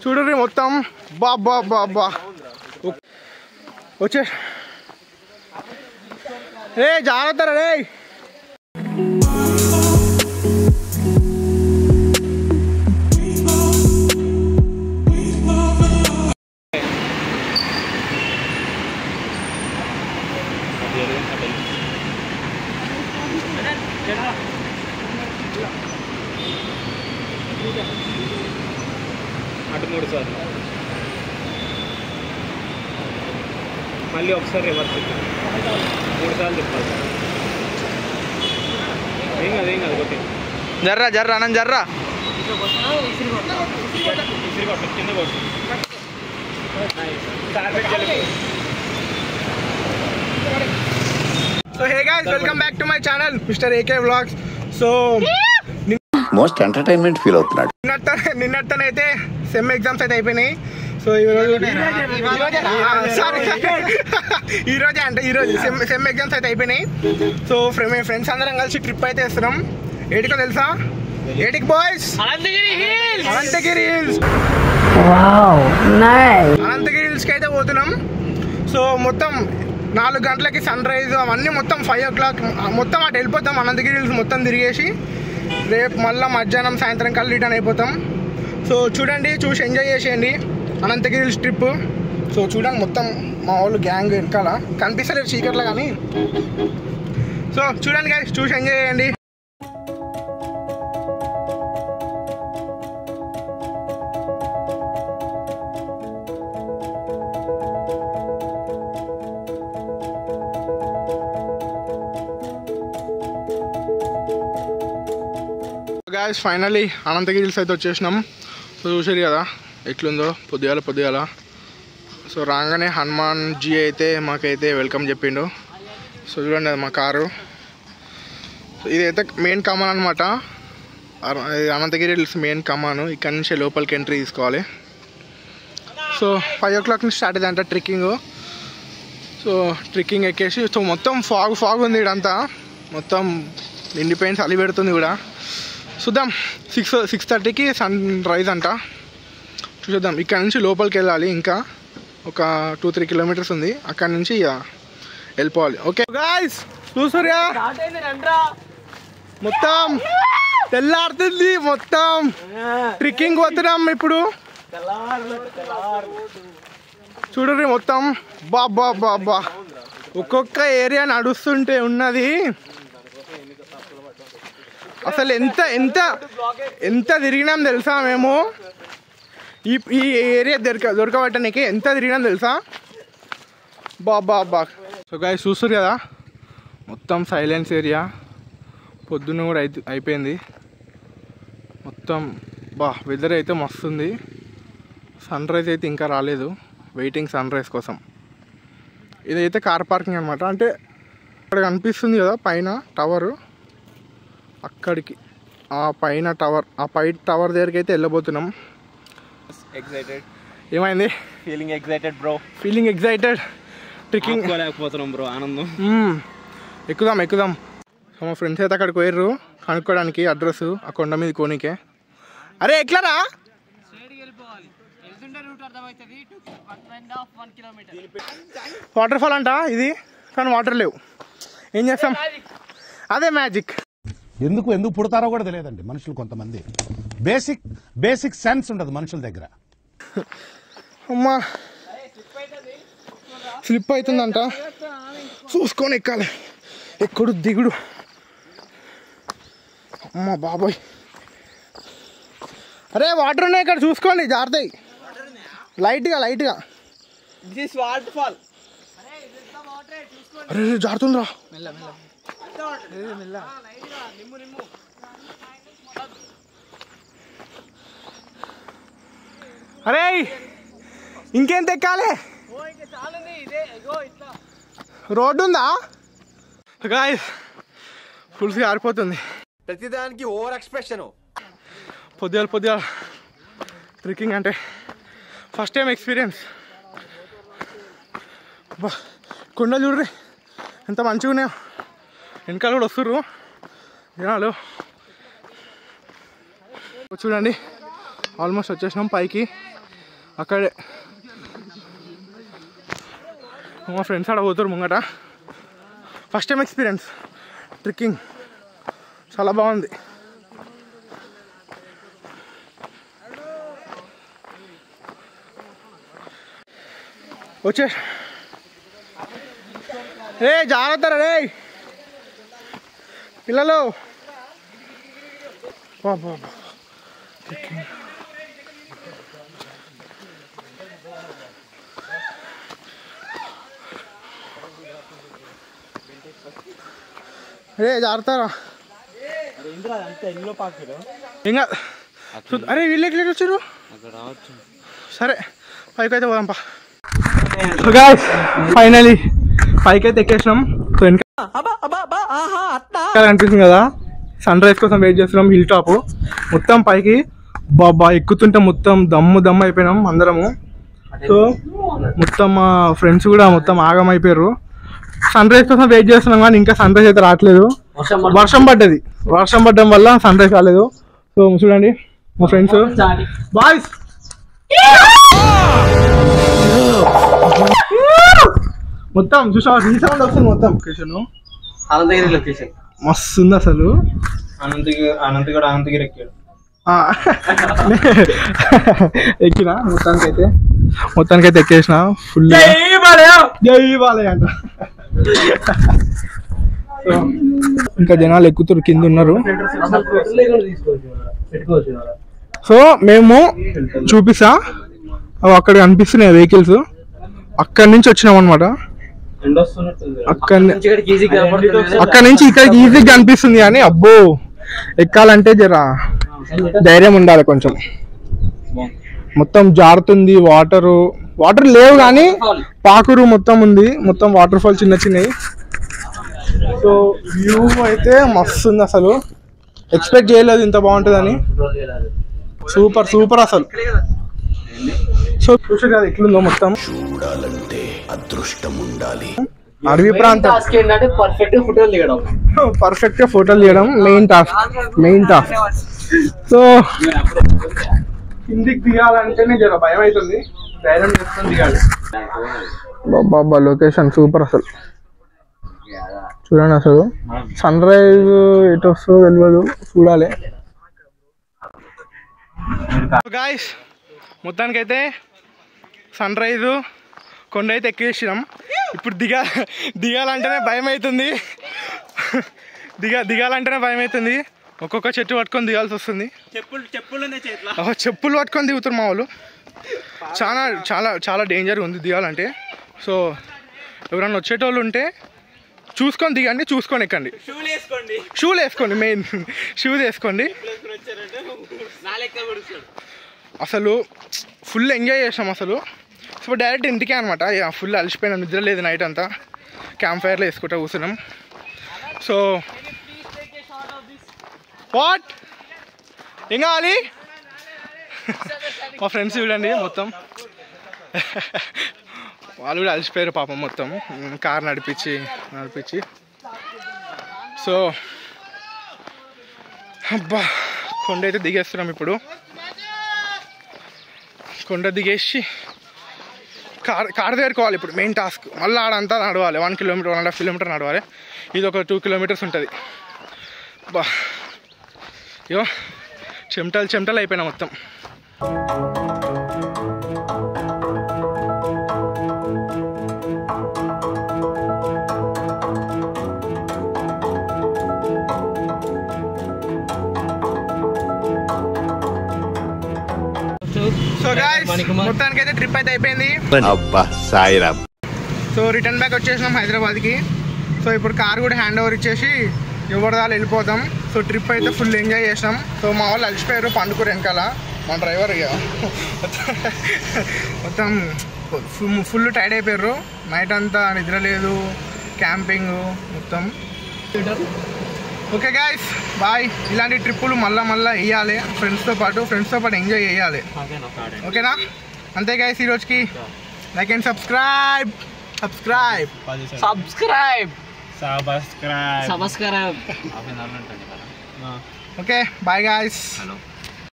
చూడండి మొత్తం బాబా బాబా వచ్చే రే జాగ్రత్త రే. అటు 3 సార్లు మళ్ళీ ఒకసారి రివర్స్ 3 సార్లు తిప్పాలి. ఏం కాదు ఓకే. జర్రా అనంత జర్రా కింద కొట్టు. So hey guys, welcome back to my channel mister AK vlogs. So most entertainment feel అవుతున్నాడు. నిన్నట్టనైతే సెమ్ ఎగ్జామ్స్ అయితే అయిపోయినాయి. సో ఈరోజు సెమ్ ఎగ్జామ్స్ అయితే అయిపోయినాయి. సో మేము ఫ్రెండ్స్ అందరం కలిసి ట్రిప్ అయితే వేస్తున్నాం. ఏడికో తెలుసా? ఏడికి బాయ్స్? అనంతగిరి హిల్స్. అనంతగిరి హిల్స్కి అయితే పోతున్నాం. సో మొత్తం 4 గంటలకి సన్ రైజ్ అవన్నీ మొత్తం 5 o'clock మొత్తం అటు వెళ్ళిపోతాం. అనంతగిరి హిల్స్ మొత్తం తిరిగేసి రేపు మళ్ళీ మధ్యాహ్నం సాయంత్రం కల్లా రిటర్న్ అయిపోతాం. సో చూడండి, చూసి ఎంజాయ్ చేసేయండి అనంతగిరి హిల్స్ ట్రిప్. సో చూడండి మొత్తం మా వాళ్ళు గ్యాంగ్ వెనకాల కనిపిస్తలేదు చీకట్లో కానీ. సో చూడండి గైస్, చూసి ఎంజాయ్ చేయండి. గాయస్ ఫైనల్లీ అనంతగిరి హిల్స్ అయితే వచ్చేసినాం. సో చూసారు కదా ఎట్లుందో పొద్దుగాల. సో రాగానే హనుమాన్ జీ అయితే మాకైతే వెల్కమ్ చెప్పిండు. సో చూడండి అది మా కారు. సో ఇదైతే మెయిన్ కమాన్ అనమాట. అనంతగిరి హిల్స్ మెయిన్ కమాను. ఇక్కడ నుంచి లోపలికి ఎంట్రీ తీసుకోవాలి. సో 5 o'clock నుంచి స్టార్ట్ అయిందంట ట్రెక్కింగ్. సో ట్రెక్కింగ్ ఎక్కేసి సో మొత్తం ఫాగ్ ఉంది ఇదంతా. మొత్తం నిండిపోయిన చలి పెడుతుంది కూడా. చూద్దాం 6:30కి సన్ రైజ్ అంట. చూద్దాం. ఇక్కడ నుంచి లోపలికి వెళ్ళాలి. ఇంకా ఒక 2-3 kilometers ఉంది. అక్కడ నుంచి వెళ్ళిపోవాలి. ఓకే గాయ్స్, చూసారా మొత్తం తెల్లారుతుంది. మొత్తం ట్రెక్కింగ్ పోతున్నాం ఇప్పుడు. చూడండి మొత్తం బాబా ఒక్కొక్క ఏరియా నడుస్తుంటే ఉన్నది అసలు ఎంత తిరిగినాం తెలుసా మేము. ఈ ఏరియా దొరకబట్టడానికి ఎంత తిరిగినాం తెలుసా బాబా. సో గాయ్స్ చూస్తారు కదా మొత్తం సైలెన్స్ ఏరియా. పొద్దున్న కూడా అయిపోయింది మొత్తం. వెదర్ అయితే మస్తుంది. సన్ రైజ్ అయితే ఇంకా రాలేదు, వెయిటింగ్ సన్ రైజ్ కోసం. ఇదైతే కార్ పార్కింగ్ అనమాట. అంటే ఇక్కడ కనిపిస్తుంది కదా పైన టవరు, అక్కడికి ఆ పైన టవర్ దగ్గరికి అయితే వెళ్ళబోతున్నాం. ఎక్సైటెడ్. ఏమైంది? Feeling excited. ట్రెక్కింగ్ లేకపోతున్నాం బ్రో, ఆనందం. ఎక్కుదాం. సో మా ఫ్రెండ్స్ అయితే అక్కడికి పోయారు కనుక్కోవడానికి అడ్రస్ ఆ కొండ మీద కోనికే. అరే ఎట్లారా? వాటర్ ఫాల్ అంట ఇది, కానీ వాటర్ లేవు. ఏం చేస్తాం, అదే మ్యాజిక్. ఎందుకు పుడతారో కూడా తెలియదండి మనుషులు. కొంతమంది బేసిక్ సెన్స్ ఉండదు మనుషుల దగ్గర. అమ్మా స్లిప్ అవుతుందంట, చూసుకొని ఎక్కాలి. ఎక్కడు దిగుడు. అమ్మా బాబోయ్. అరే వాటర్ ఉన్నాయి ఇక్కడ, చూసుకోండి జారుతాయి. లైట్గా అరే జారుతుందిరా. అరే ఇంకేం తెక్కాలి? రోడ్డు ఉందా? గాయ్స్ ఫుల్స్ ఆరిపోతుంది. ప్రతిదానికి ఓవర్ ఎక్స్ప్రెషన్. పొద్దుగాల ట్రెక్కింగ్ అంటే ఫస్ట్ టైం ఎక్స్పీరియన్స్. కొండలు చూడ్రి ఎంత మంచిగా ఉన్నాయో. వెనకాల కూడా వస్తుర్రు జనాలు. చూడండి ఆల్మోస్ట్ వచ్చేసినాం పైకి. అక్కడే మా ఫ్రెండ్స్ ఆడ పోతారు ముంగట. ఫస్ట్ టైం ఎక్స్పీరియన్స్ ట్రెక్కింగ్, చాలా బాగుంది. వచ్చే రే జాగ్రత్త రే పిల్లలు. రే జాగ్రత్తరా. ఇంకా అరే వీళ్ళు ఎట్లా వచ్చారు? సరే పైకి అయితే పోదాంపా. ఫైనలీ పైకి అయితే ఎక్కేసినాం. సో ఇంకా అనిపిస్తుంది కదా, సన్ రైజ్ కోసం వెయిట్ చేస్తున్నాం. హిల్ టాప్ మొత్తం పైకి బాబా ఎక్కుతుంటే మొత్తం దమ్ము అయిపోయినాం అందరము. సో మొత్తం మా ఫ్రెండ్స్ కూడా మొత్తం ఆగమైపోయారు. సన్ రైజ్ కోసం వెయిట్ చేస్తున్నాం కానీ ఇంకా సన్ రైజ్ అయితే రావట్లేదు. వర్షం పడ్డం వల్ల సన్ రైజ్ రాలేదు. సో చూడండి మా ఫ్రెండ్స్ బాయ్స్ మొత్తం చూసావా, రీసౌండ్ వస్తుంది మొత్తం. లొకేషన్ అనంతగిరి లొకేషన్ మస్తు ఉంది అసలు. అనంతగిరి ఎక్కాడు. ఎక్కినా మొత్తానికైతే ఎక్కేసిన ఫుల్. జై బాలయ్య అంట. ఇంకా జనాలు ఎక్కుతారు, కింద ఉన్నారు. సో మేము చూపిస్తా, అక్కడ కనిపిస్తున్నాయి వెహికల్స్. అక్కడి నుంచి వచ్చినాం అనమాట. అక్కడి నుంచి ఇక్కడికి ఈజీగా కనిపిస్తుంది కానీ అబ్బో ఎక్కాలంటే జర ధైర్యం ఉండాలి కొంచెం. మొత్తం జారుతుంది. వాటర్ లేవు కానీ పాకురు మొత్తం ఉంది. మొత్తం వాటర్ ఫాల్ చిన్నవి. సో వ్యూ అయితే మస్తు ఉంది అసలు. ఎక్స్పెక్ట్ చేయలేదు ఇంత బాగుంటుందని. సూపర్ అసలు. సో చూసారు కదా ఎట్లుందో మొత్తం. చూడాలంటే అదృష్టం ఉండాలి. అడవి ప్రాంతం, పర్ఫెక్ట్ గా ఫోటోలు తీయడం మెయిన్ టాస్క్. సో కిందికి దిగాలంటేనే జర భయం అవుతుంది, ధైర్యం చేసుకొని దిగాలి. బాబా లొకేషన్ సూపర్ అసలు. చూడండి అసలు సన్ రైజ్ ఎటు వస్తుందో తెలియదు, చూడాలి. గాయ్స్ మొత్తానికైతే సన్ రైజు కొండ అయితే ఎక్కేసినాం. ఇప్పుడు దిగాలంటేనే భయం అవుతుంది. దిగాలంటేనే భయం అవుతుంది. ఒక్కొక్క చెట్టు పట్టుకొని దిగాల్సి వస్తుంది. చెప్పులు పట్టుకొని దిగుతారు మా వాళ్ళు. చాలా చాలా చాలా డేంజర్ ఉంది దిగాలంటే. సో ఎవరన్నా వచ్చేటోళ్ళు ఉంటే చూసుకొని దిగండి, చూసుకొని ఎక్కండి. షూలు వేసుకోండి, మెయిన్ షూస్ వేసుకోండి. అసలు ఫుల్ ఎంజాయ్ చేసాం అసలు. సో డైరెక్ట్ ఇంటికే అనమాట. ఫుల్ అలసిపోయినా, నిద్ర లేదు నైట్ అంతా. క్యాంప్ ఫైర్లో వేసుకుంటా కూర్చున్నాం. సో వాట్ ఏం కావాలి? మా ఫ్రెండ్స్ చూడండి మొత్తం వాళ్ళు కూడా అలసిపోయారు పాపం మొత్తం కార్ నడిపించి. సో అబ్బా కొండ అయితే దిగేస్తున్నాం ఇప్పుడు. కొండ దిగేసి కార్ దగ్గరకోవాలి ఇప్పుడు మెయిన్ టాస్క్. మళ్ళీ ఆడంతా నడవాలి, 1 కిలోమీటర్ 1.5 కిలోమీటర్ నడవాలి. ఇది ఒక 2 కిలోమీటర్స్ ఉంటుంది. బా అయ్యో చెమటలు అయిపోయినా మొత్తం. సో గాయ్స్ మొత్తానికైతే ట్రిప్ అయితే అయిపోయింది. అబ్బా సాయిరామ్. సో రిటర్న్ బ్యాక్ వచ్చేసినాం హైదరాబాద్కి. సో ఇప్పుడు కార్ కూడా హ్యాండ్ ఓవర్ ఇచ్చేసి ఎవరిదాలు వెళ్ళిపోతాం. సో ట్రిప్ అయితే ఫుల్ ఎంజాయ్ చేసినాం. సో మా వాళ్ళు అలసిపోయారు, పండుకోరు వెనకాల. మా డ్రైవర్ ఇక మొత్తం ఫుల్ టైర్డ్ అయిపోయారు. నైట్ అంతా నిద్ర లేదు, క్యాంపింగ్ మొత్తం. Okay guys bye. ఇలాంటి ట్రిప్పులు మళ్ళీ వేయాలి ఫ్రెండ్స్తో పాటు ఎంజాయ్ చేయాలి. ఓకేనా? అంతే గాయ్స్ ఈరోజుకి. Like and subscribe. Okay bye guys.